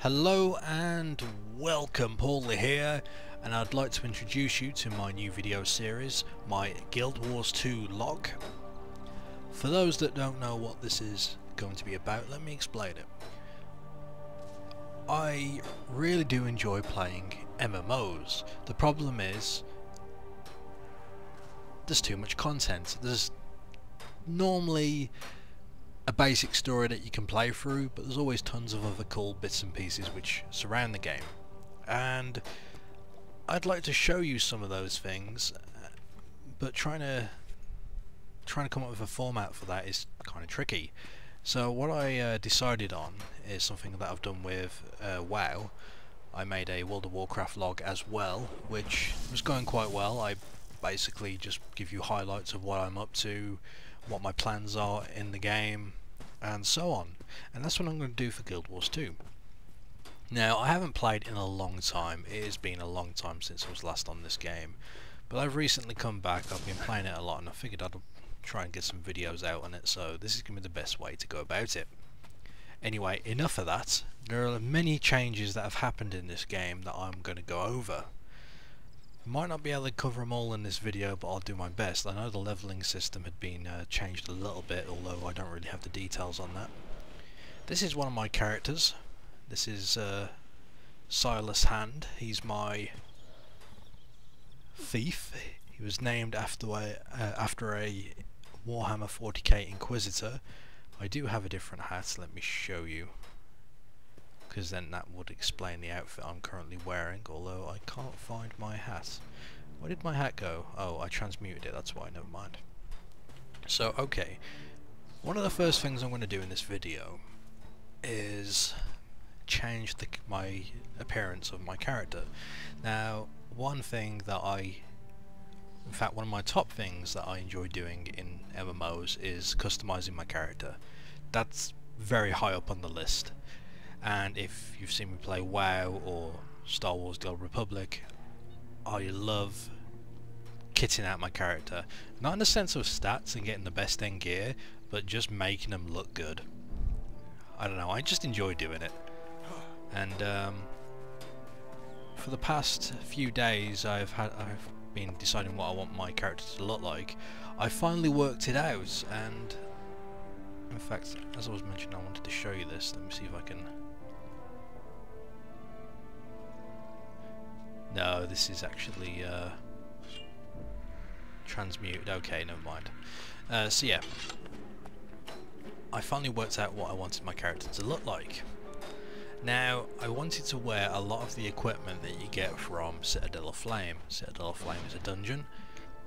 Hello and welcome, Pauleh here, and I'd like to introduce you to my new video series, my Guild Wars 2 log. For those that don't know what this is going to be about, let me explain it. I really do enjoy playing MMOs. The problem is there's too much content. There's normally a basic story that you can play through, but there's always tons of other cool bits and pieces which surround the game, and I'd like to show you some of those things, but trying to come up with a format for that is kind of tricky. So what I decided on is something that I've done with WoW. I made a World of Warcraft log as well, which was going quite well. I basically just give you highlights of what I'm up to, what my plans are in the game, and so on. And that's what I'm going to do for Guild Wars 2. Now, I haven't played in a long time. It has been a long time since I was last on this game, but I've recently come back. I've been playing it a lot, and I figured I'd try and get some videos out on it, so this is going to be the best way to go about it. Anyway, enough of that. There are many changes that have happened in this game that I'm going to go over. Might not be able to cover them all in this video, but I'll do my best. I know the leveling system had been changed a little bit, although I don't really have the details on that. This is one of my characters. This is Silas Hand. He's my thief. He was named after a Warhammer 40k Inquisitor. I do have a different hat, let me show you, because then that would explain the outfit I'm currently wearing, although I can't find my hat. Where did my hat go? Oh, I transmuted it, that's why, never mind. So, okay, one of the first things I'm going to do in this video is change my appearance of my character. Now, one of my top things that I enjoy doing in MMOs is customizing my character. That's very high up on the list. And if you've seen me play WoW or Star Wars The Old Republic, I love kitting out my character. Not in the sense of stats and getting the best end gear, but just making them look good. I don't know, I just enjoy doing it. And for the past few days I've been deciding what I want my character to look like. I finally worked it out, and in fact, as I was mentioning, I wanted to show you this. Let me see if I can... No, this is actually transmuted. Okay, never mind. So yeah, I finally worked out what I wanted my character to look like. Now, I wanted to wear a lot of the equipment that you get from Citadel of Flame. Citadel of Flame is a dungeon,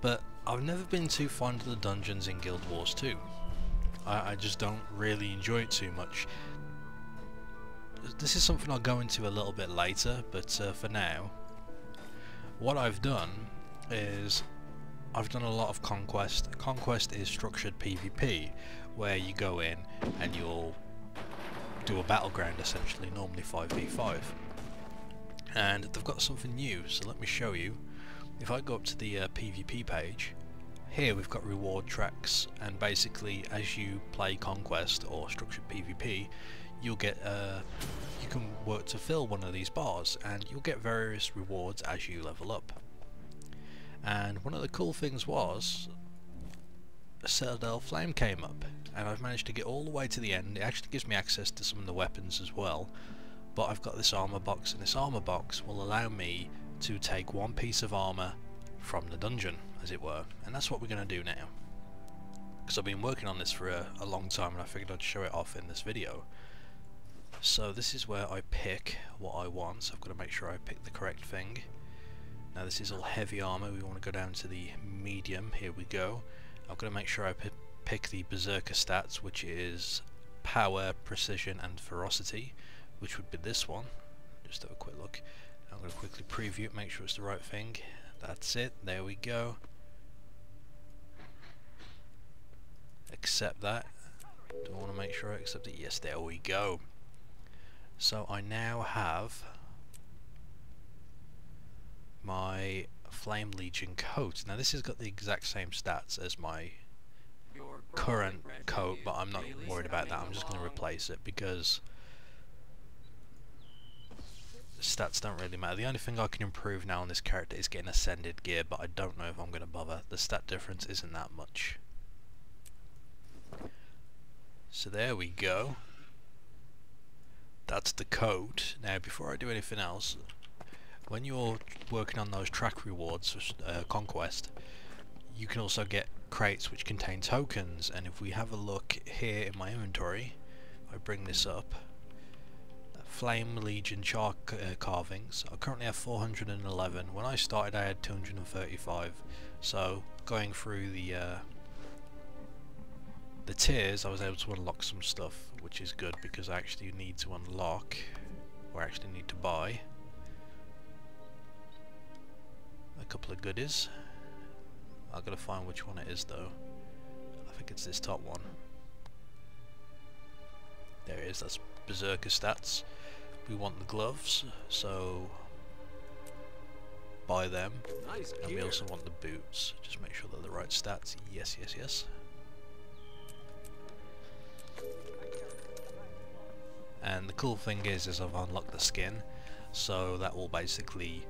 but I've never been too fond of the dungeons in Guild Wars 2. I just don't really enjoy it too much. This is something I'll go into a little bit later, but for now, what I've done is I've done a lot of Conquest. Conquest is structured PvP, where you go in and you'll do a battleground, essentially, normally 5v5. And they've got something new, so let me show you. If I go up to the PvP page, here we've got reward tracks, and basically as you play Conquest or structured PvP, you'll get you can work to fill one of these bars, and you'll get various rewards as you level up. And one of the cool things was Citadel Flame came up, and I've managed to get all the way to the end. It actually gives me access to some of the weapons as well, but I've got this armor box, and this armor box will allow me to take one piece of armor from the dungeon, as it were, and that's what we're going to do now, because I've been working on this for a long time, and I figured I'd show it off in this video. So this is where I pick what I want, so I've got to make sure I pick the correct thing. Now this is all heavy armor. We want to go down to the medium. Here we go. I've got to make sure I pick the Berserker stats, which is power, precision and ferocity, which would be this one. Just have a quick look. I'm going to quickly preview it, make sure it's the right thing. That's it, there we go. Accept that. Do I want to make sure I accept it? Yes, there we go. So I now have my Flame Legion coat. Now this has got the exact same stats as my current coat, but I'm not worried about that. I'm just going to replace it because stats don't really matter. The only thing I can improve now on this character is getting ascended gear, but I don't know if I'm going to bother. The stat difference isn't that much. So there we go. That's the code. Now before I do anything else, when you're working on those track rewards for Conquest, you can also get crates which contain tokens, and if we have a look here in my inventory, I bring this up. Flame Legion char carvings. I currently have 411. When I started I had 235, so going through the tiers I was able to unlock some stuff, which is good because I actually need to unlock, or actually need to buy, a couple of goodies. I've got to find which one it is though. I think it's this top one. There it is, that's Berserker stats. We want the gloves, so buy them. Nice, and we also want the boots. Just make sure they're the right stats. Yes, yes, yes. And the cool thing is I've unlocked the skin, so that will basically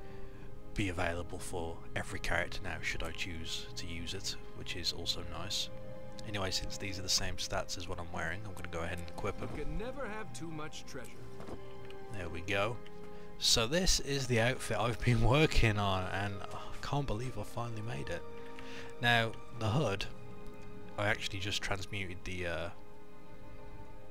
be available for every character now should I choose to use it, which is also nice. Anyway, since these are the same stats as what I'm wearing, I'm going to go ahead and equip them. You can never have too much treasure. There we go. So this is the outfit I've been working on, and I can't believe I finally made it. Now, the hood, I actually just transmuted the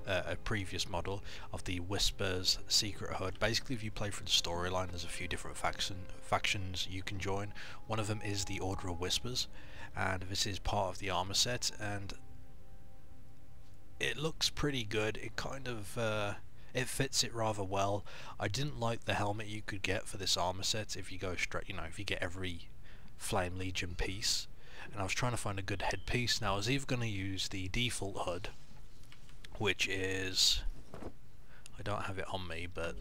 a previous model of the Whispers secret hood. Basically, if you play through the storyline, there's a few different factions you can join. One of them is the Order of Whispers, and this is part of the armor set, and it looks pretty good. It kind of it fits it rather well. I didn't like the helmet you could get for this armor set if you go straight, you know, if you get every Flame Legion piece, and I was trying to find a good headpiece. Now I was either going to use the default hood, which is, I don't have it on me, but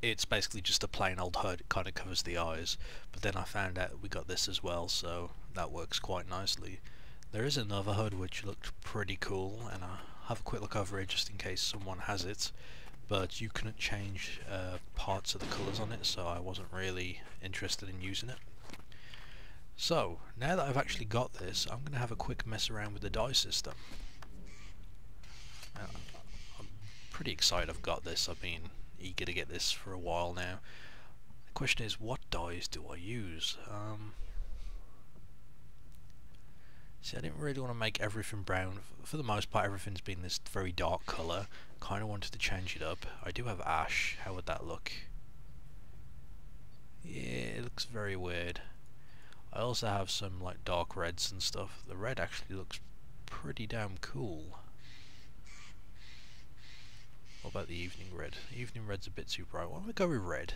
it's basically just a plain old hood. It kind of covers the eyes, but then I found out we got this as well, so that works quite nicely. There is another hood which looked pretty cool, and I'll have a quick look over it just in case someone has it, but you couldn't change parts of the colours on it, so I wasn't really interested in using it. So now that I've actually got this, I'm going to have a quick mess around with the dye system. I'm pretty excited I've got this. I've been eager to get this for a while now. The question is, what dyes do I use? See, I didn't really want to make everything brown. For the most part, everything's been this very dark colour. Kind of wanted to change it up. I do have ash. How would that look? Yeah, it looks very weird. I also have some like dark reds and stuff. The red actually looks pretty damn cool. What about the evening red? Evening red's a bit too bright. Why don't we go with red?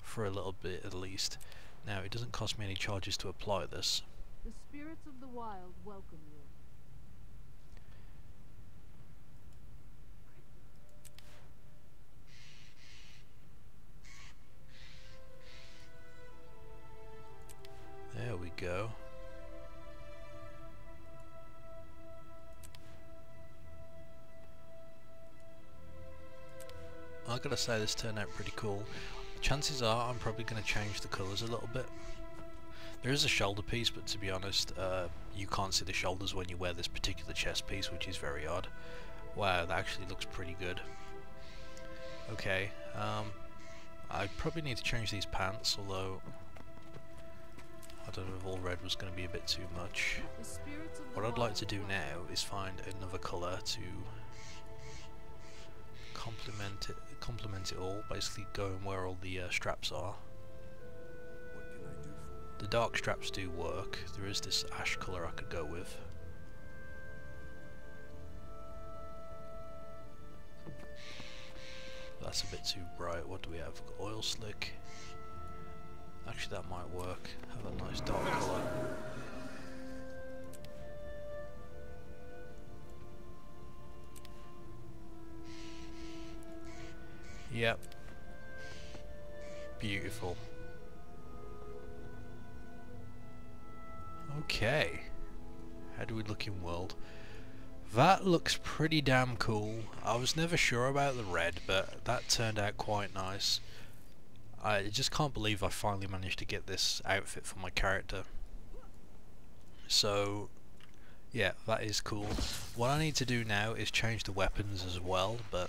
For a little bit at least. Now, it doesn't cost me any charges to apply this. The spirits of the wild welcome you. There we go. I gotta say, this turned out pretty cool. Chances are I'm probably going to change the colours a little bit. There is a shoulder piece, but to be honest, you can't see the shoulders when you wear this particular chest piece, which is very odd. Wow, that actually looks pretty good. Okay, I probably need to change these pants, although I don't know if all red was going to be a bit too much. What I'd like to do now is find another colour to complement it all, basically going where all the straps are. The dark straps do work. There is this ash colour I could go with. That's a bit too bright. What do we have? Oil slick. Actually, that might work. Have a nice dark colour. Yep. Beautiful. Okay. How do we look in world? That looks pretty damn cool. I was never sure about the red, but that turned out quite nice. I just can't believe I finally managed to get this outfit for my character. So yeah, that is cool. What I need to do now is change the weapons as well, but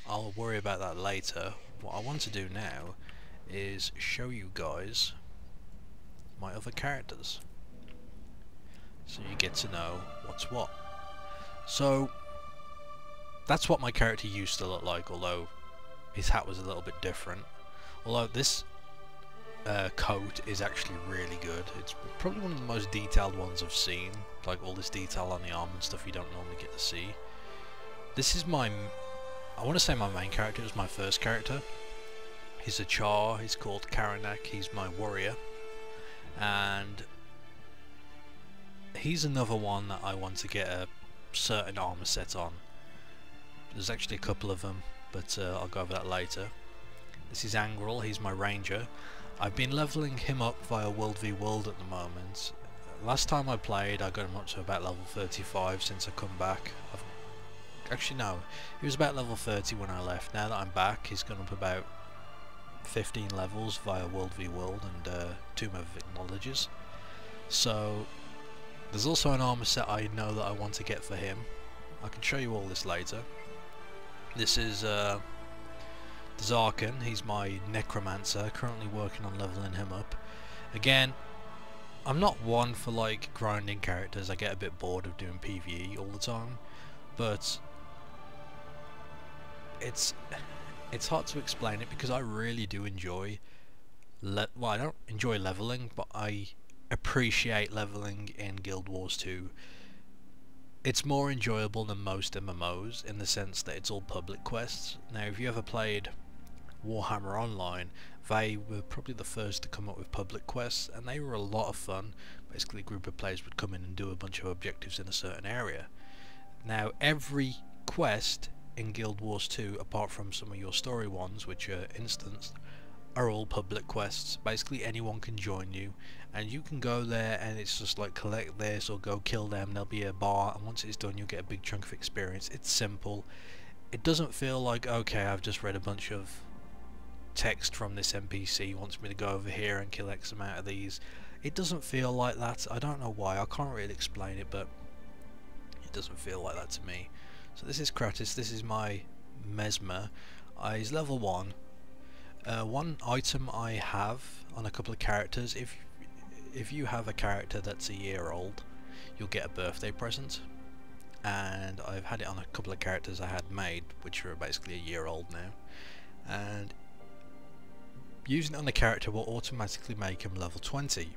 I'll worry about that later. What I want to do now is show you guys my other characters, so you get to know what's what. So that's what my character used to look like, although his hat was a little bit different. Although this coat is actually really good. It's probably one of the most detailed ones I've seen. Like all this detail on the arm and stuff you don't normally get to see. This is my, I want to say my main character. It was my first character. He's a Char. He's called Karanak. He's my warrior, and he's another one that I want to get a certain armor set on. There's actually a couple of them, but I'll go over that later. This is Angrel. He's my ranger. I've been leveling him up via World v World at the moment. Last time I played, I got him up to about level 35 since I come back. Actually no, he was about level 30 when I left. Now that I'm back, he's gone up about 15 levels via World v World and Tomb of Acknowledges. So there's also an armor set I know that I want to get for him. I can show you all this later. This is Zarkin. He's my necromancer, currently working on leveling him up. Again, I'm not one for like grinding characters. I get a bit bored of doing PvE all the time, but it's hard to explain it because I really do enjoy well, I don't enjoy leveling, but I appreciate leveling in Guild Wars 2. It's more enjoyable than most MMOs in the sense that it's all public quests. Now if you ever played Warhammer Online, they were probably the first to come up with public quests, and they were a lot of fun. Basically a group of players would come in and do a bunch of objectives in a certain area. Now every quest in Guild Wars 2, apart from some of your story ones which are instanced, are all public quests. Basically anyone can join you, and you can go there and it's just like collect this or go kill them. There'll be a bar, and once it's done you'll get a big chunk of experience. It's simple. It doesn't feel like, okay, I've just read a bunch of text from this NPC, wants me to go over here and kill X amount of these. It doesn't feel like that. I don't know why. I can't really explain it, but it doesn't feel like that to me. So this is Kratos. This is my Mesmer. He's level 1. One item I have on a couple of characters, if you have a character that's a year old, you'll get a birthday present, and I've had it on a couple of characters I had made which are basically a year old now, and using it on the character will automatically make him level 20.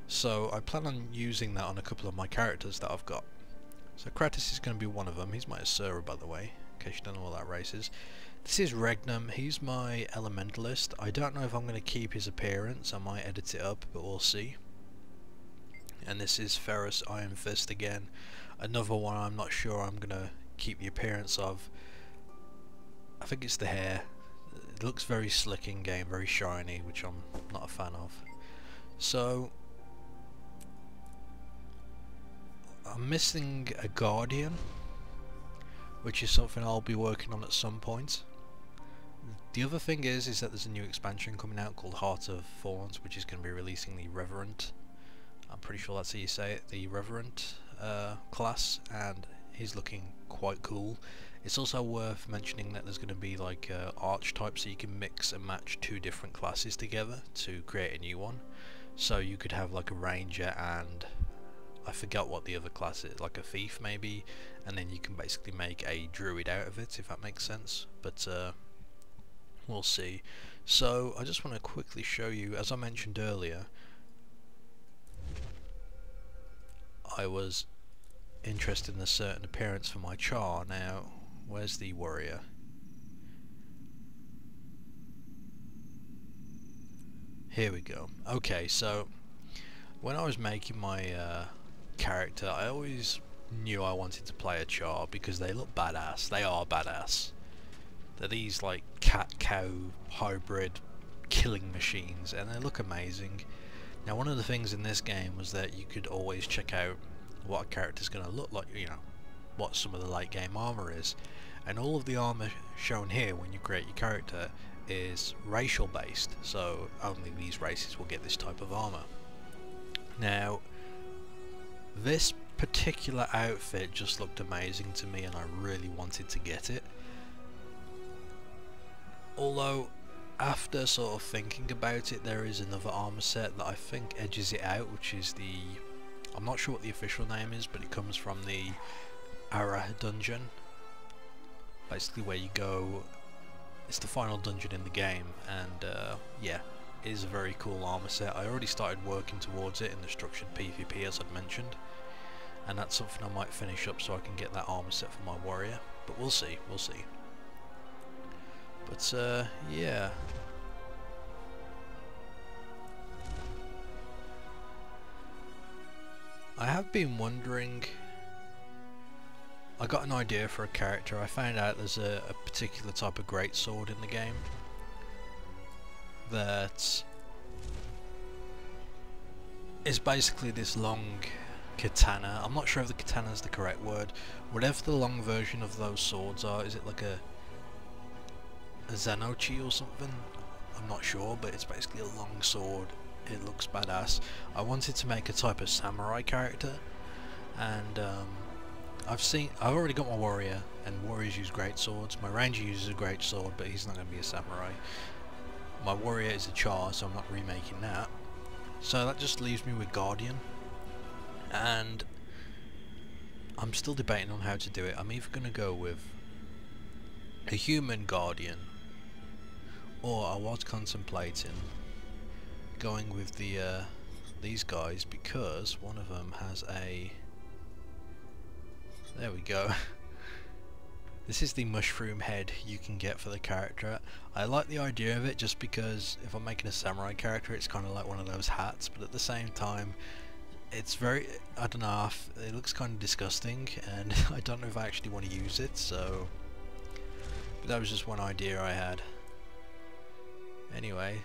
So I plan on using that on a couple of my characters that I've got. So Kratos is going to be one of them. He's my Asura, by the way, in case you don't know what that race is. This is Regnum. He's my elementalist. I don't know if I'm going to keep his appearance. I might edit it up, but we'll see. And this is Ferrous Iron Fist again. Another one I'm not sure I'm going to keep the appearance of. I think it's the hair. It looks very slick in game, very shiny, which I'm not a fan of. So I'm missing a Guardian, which is something I'll be working on at some point. The other thing is that there's a new expansion coming out called Heart of Thorns, which is going to be releasing the Reverent. I'm pretty sure that's how you say it, the Reverent class, and he's looking quite cool. It's also worth mentioning that there's going to be like archetypes, so you can mix and match two different classes together to create a new one. So you could have like a ranger and I forgot what the other class is, like a thief maybe, and then you can basically make a druid out of it, if that makes sense. But we'll see. So I just want to quickly show you, as I mentioned earlier, I was interested in a certain appearance for my Char. Now where's the warrior? Here we go. Okay, so when I was making my character, I always knew I wanted to play a Char because they look badass. They are badass. They're these like cat-cow hybrid killing machines, and they look amazing. Now one of the things in this game was that you could always check out what a character's going to look like, you know, what some of the late game armor is, and all of the armor shown here when you create your character is racial based, so only these races will get this type of armor. Now, this particular outfit just looked amazing to me and I really wanted to get it. Although, after sort of thinking about it, there is another armor set that I think edges it out, which is the... I'm not sure what the official name is, but it comes from the Ara dungeon. Basically where you go... It's the final dungeon in the game, and yeah, it is a very cool armor set. I already started working towards it in the structured PvP, as I'd mentioned. And that's something I might finish up so I can get that armor set for my warrior. But we'll see, we'll see. But yeah. I have been wondering... I got an idea for a character. I found out there's a particular type of greatsword in the game that is basically this long katana. I'm not sure if the katana is the correct word. Whatever the long version of those swords are, is it like a Zanochi or something? I'm not sure, but it's basically a long sword. It looks badass. I wanted to make a type of samurai character, and I've already got my warrior, and warriors use great swords. My ranger uses a great sword, but he's not going to be a samurai. My warrior is a char, so I'm not remaking that. So that just leaves me with guardian, and I'm still debating on how to do it. I'm either going to go with a human guardian, or I was contemplating going with the these guys, because one of them has a... There we go. This is the mushroom head you can get for the character. I like the idea of it just because if I'm making a samurai character, it's kind of like one of those hats, but at the same time it's very... I don't know, it looks kind of disgusting, and I don't know if I actually want to use it, so... But that was just one idea I had. Anyway,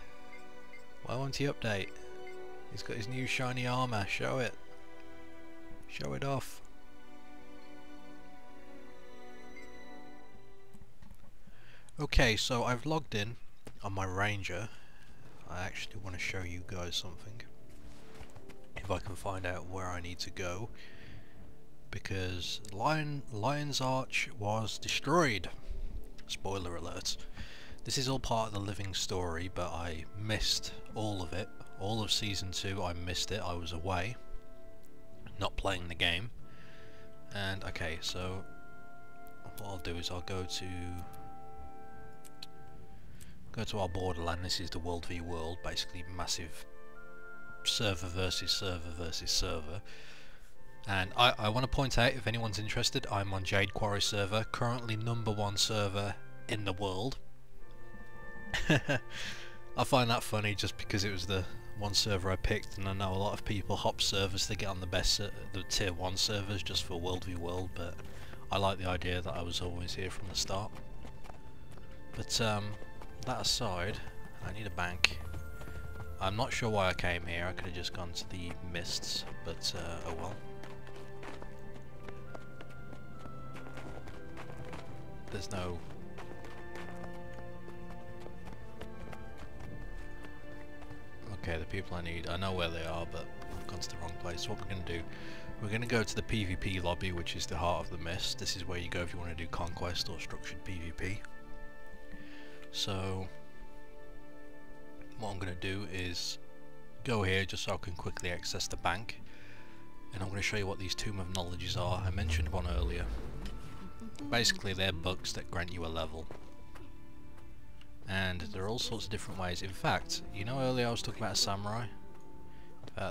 why won't he update? He's got his new shiny armor, show it. Show it off. Okay, so I've logged in on my ranger. I actually want to show you guys something. If I can find out where I need to go. Because Lion's Arch was destroyed. Spoiler alert. This is all part of the living story, but I missed all of it. All of Season 2, I missed it. I was away, not playing the game. And, okay, so what I'll do is I'll go to our borderland. This is the World v World, basically massive server versus server versus server. And I want to point out, if anyone's interested, I'm on Jade Quarry server, currently #1 server in the world. I find that funny just because it was the one server I picked, and I know a lot of people hop servers to get on the best, the tier 1 servers just for World v World, but I like the idea that I was always here from the start. But that aside, I need a bank. I'm not sure why I came here. I could have just gone to the mists, but oh well. There's no... Okay, the people I need, I know where they are, but I've gone to the wrong place. What we're going to do, we're going to go to the PvP lobby, which is the heart of the mist. This is where you go if you want to do conquest or structured PvP. So what I'm going to do is go here just so I can quickly access the bank, and I'm going to show you what these Tomb of Knowledges are. I mentioned one earlier. Basically they're books that grant you a level, and there are all sorts of different ways. In fact, you know earlier I was talking about a samurai?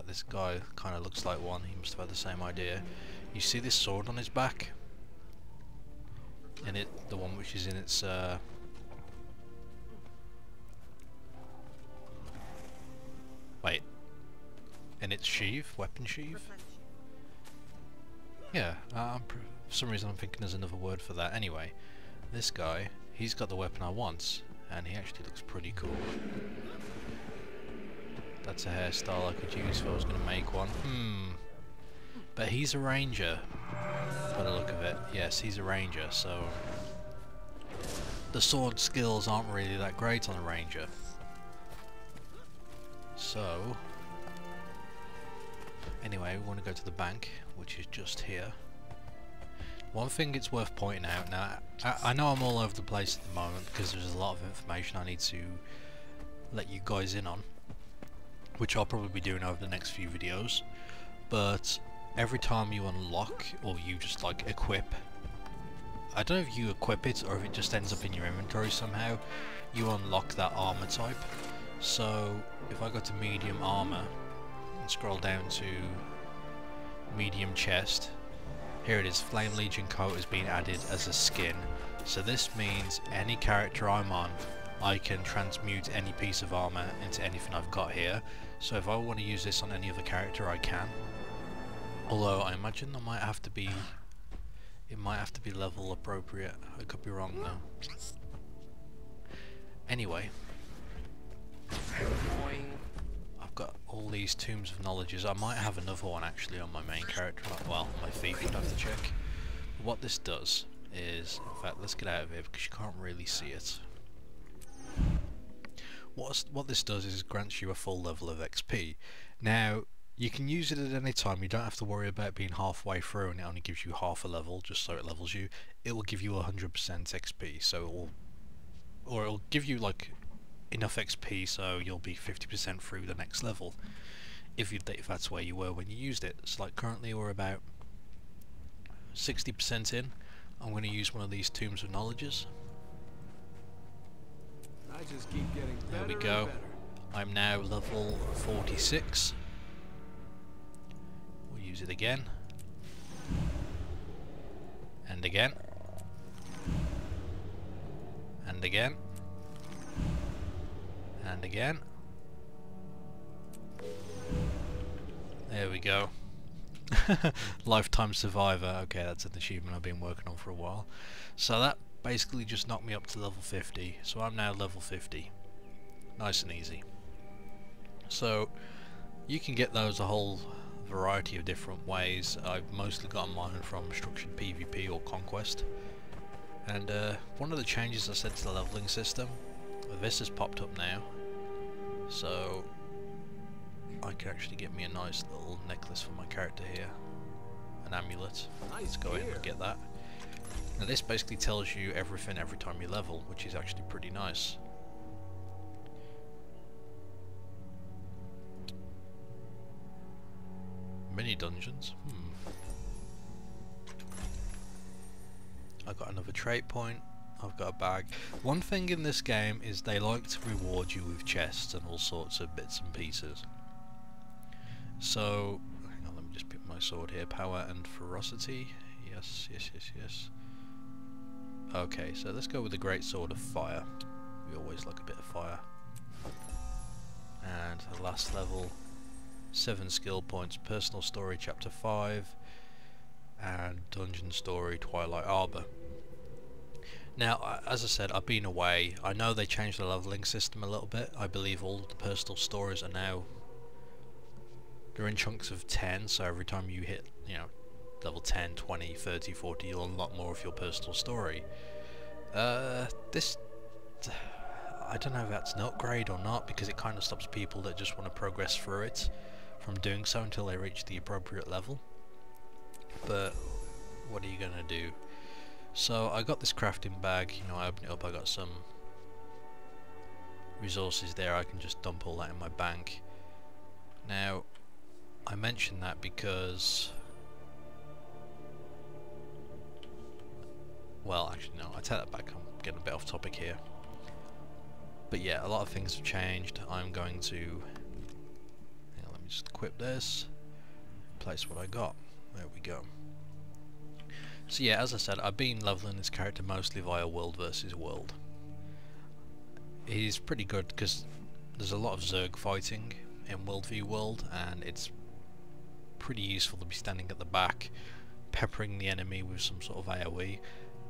This guy kind of looks like one. He must have had the same idea. You see this sword on his back? And the one which is in its wait, in its sheath, weapon sheath? Yeah, for some reason I'm thinking there's another word for that. Anyway, this guy, he's got the weapon I want, and he actually looks pretty cool. That's a hairstyle I could use if I was going to make one. But he's a ranger, by the look of it. Yes, he's a ranger, so the sword skills aren't really that great on a ranger. So anyway, we want to go to the bank, which is just here. One thing it's worth pointing out, now I know I'm all over the place at the moment because there's a lot of information I need to let you guys in on, which I'll probably be doing over the next few videos, but every time you unlock, or you just like equip, I don't know if you equip it or if it just ends up in your inventory somehow, you unlock that armor type. So if I go to medium armor and scroll down to medium chest, here it is, Flame Legion coat has been added as a skin. So this means any character I'm on, I can transmute any piece of armor into anything I've got here. So if I want to use this on any other character, I can. Although I imagine it might have to be level appropriate. I could be wrong though. Anyway, I've got all these Tombs of Knowledges. I might have another one actually on my main character, well, my thief, I'd have to check. What this does is, in fact, let's get out of here because you can't really see it. What this does is grants you a full level of XP. Now, you can use it at any time. You don't have to worry about being halfway through and it only gives you half a level just so it levels you. It will give you 100% XP, so it'll give you like enough XP so you'll be 50% through the next level if that's where you were when you used it. So like currently we're about 60% in. I'm going to use one of these Tombs of Knowledges. I just keep getting better. There we go. And better. I'm now level 46. We'll use it again. And again. And again. And again. There we go. Lifetime Survivor. Okay, that's an achievement I've been working on for a while. So that basically just knocked me up to level 50. So I'm now level 50. Nice and easy. So you can get those a whole variety of different ways. I've mostly gotten mine from structured PvP or Conquest. And one of the changes I said to the leveling system, this has popped up now. So I can actually get me a nice little necklace for my character here. An amulet. Let's go in and get that. Now this basically tells you everything every time you level, which is actually pretty nice. Mini dungeons. I've got another trait point. I've got a bag. One thing in this game is they like to reward you with chests and all sorts of bits and pieces. So, hang on, let me just pick my sword here. Power and ferocity. Yes, yes, yes, yes. Okay, so let's go with the Great Sword of Fire. We always like a bit of fire. And the last level, 7 skill points, Personal Story Chapter 5, and Dungeon Story Twilight Arbor. Now, as I said, I've been away. I know they changed the leveling system a little bit. I believe all of the personal stories are now, they're in chunks of 10, so every time you hit, you know, level 10, 20, 30, 40, you'll unlock more of your personal story. This, I don't know if that's an upgrade or not, because it kind of stops people that just want to progress through it from doing so until they reach the appropriate level. But what are you gonna do? So I got this crafting bag, you know, I opened it up, I got some resources there, I can just dump all that in my bank. Now, I mention that because, well, actually no, I take that back, I'm getting a bit off topic here. But yeah, a lot of things have changed. I'm going to, let me just equip this, place what I got, there we go. So yeah, as I said, I've been leveling this character mostly via world versus world. He's pretty good because there's a lot of Zerg fighting in World v World, and it's pretty useful to be standing at the back, peppering the enemy with some sort of AoE.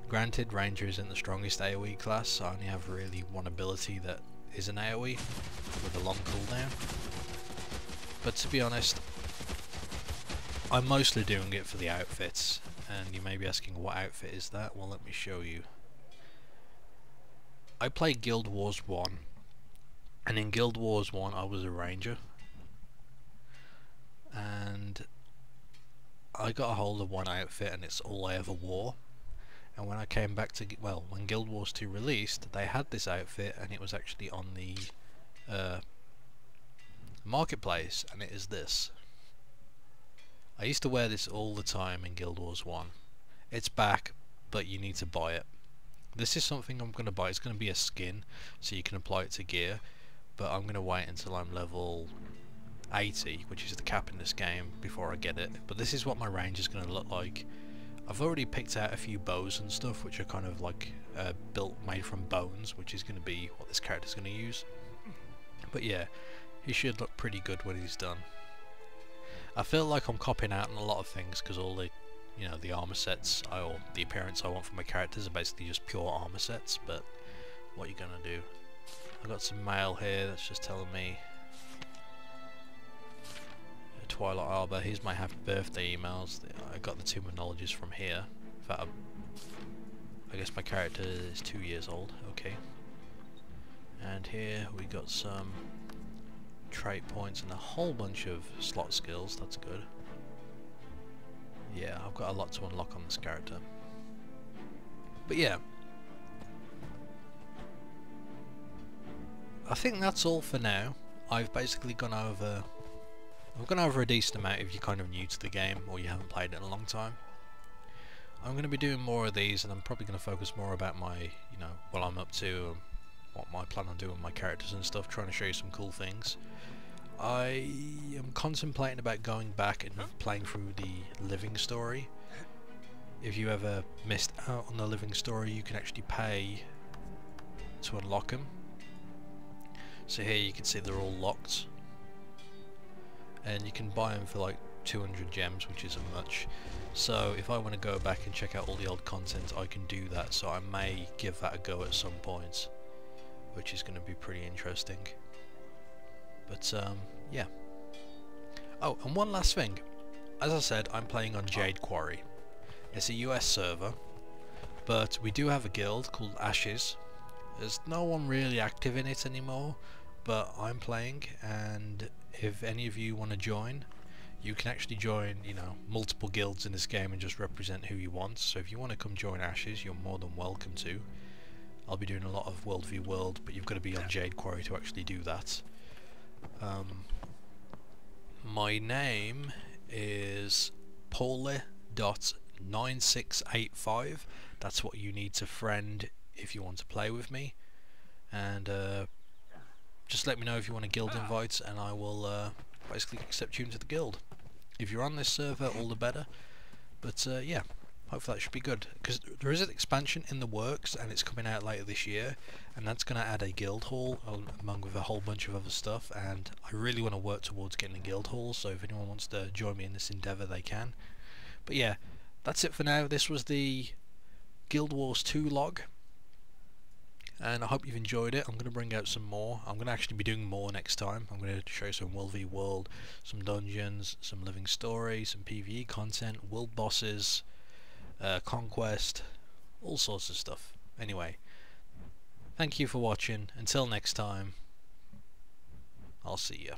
Granted, Ranger isn't the strongest AoE class, so I only have really one ability that is an AoE with a long cooldown. But to be honest, I'm mostly doing it for the outfits. And you may be asking, what outfit is that? Well, let me show you. I played Guild Wars 1, and in Guild Wars 1 I was a ranger, and I got a hold of one outfit and it's all I ever wore. And when I came back to, well, when Guild Wars 2 released, they had this outfit and it was actually on the marketplace, and it is this. I used to wear this all the time in Guild Wars 1. It's back, but you need to buy it. This is something I'm going to buy. It's going to be a skin, so you can apply it to gear, but I'm going to wait until I'm level 80, which is the cap in this game, before I get it. But this is what my range is going to look like. I've already picked out a few bows and stuff, which are kind of like made from bones, which is going to be what this character's going to use. But yeah, he should look pretty good when he's done. I feel like I'm copying out on a lot of things because all the, you know, the armor sets or the appearance I want from my characters are basically just pure armor sets. But what are you gonna do? I've got some mail here that's just telling me Twilight Arbor. Here's my happy birthday emails. I got the Tomb of Knowledges from here. In fact, I guess my character is 2 years old. Okay. And here we got some trait points and a whole bunch of slot skills. That's good. Yeah, I've got a lot to unlock on this character. But yeah, I think that's all for now. I've basically gone over a decent amount if you're kind of new to the game or you haven't played it in a long time. I'm going to be doing more of these, and I'm probably going to focus more about my, you know, what I'm up to, and what my plan on doing with my characters and stuff, trying to show you some cool things. I am contemplating about going back and playing through the living story. If you ever missed out on the living story, you can actually pay to unlock them. So here you can see they're all locked, and you can buy them for like 200 gems, which isn't much. So if I want to go back and check out all the old content, I can do that. So I may give that a go at some point, which is going to be pretty interesting. But yeah. Oh, and one last thing. As I said, I'm playing on Jade Quarry. It's a US server, but we do have a guild called Ashes. There's no one really active in it anymore, but I'm playing, and if any of you want to join, you can actually join, you know, multiple guilds in this game and just represent who you want. So if you want to come join Ashes, you're more than welcome to. I'll be doing a lot of World v World, but you've got to be on Jade Quarry to actually do that. My name is Pauleh.9685. That's what you need to friend if you want to play with me, and just let me know if you want a guild invite, and I will basically accept you into the guild. If you're on this server, all the better. But yeah, hopefully that should be good, because there is an expansion in the works and it's coming out later this year, and that's going to add a guild hall along with a whole bunch of other stuff, and I really want to work towards getting a guild hall, so if anyone wants to join me in this endeavour, they can. But yeah, that's it for now. This was the Guild Wars 2 log, and I hope you've enjoyed it. I'm going to bring out some more. I'm going to actually be doing more next time. I'm going to show you some World v World, some dungeons, some living story, some PvE content, world bosses, conquest, all sorts of stuff. Anyway, thank you for watching. Until next time, I'll see ya.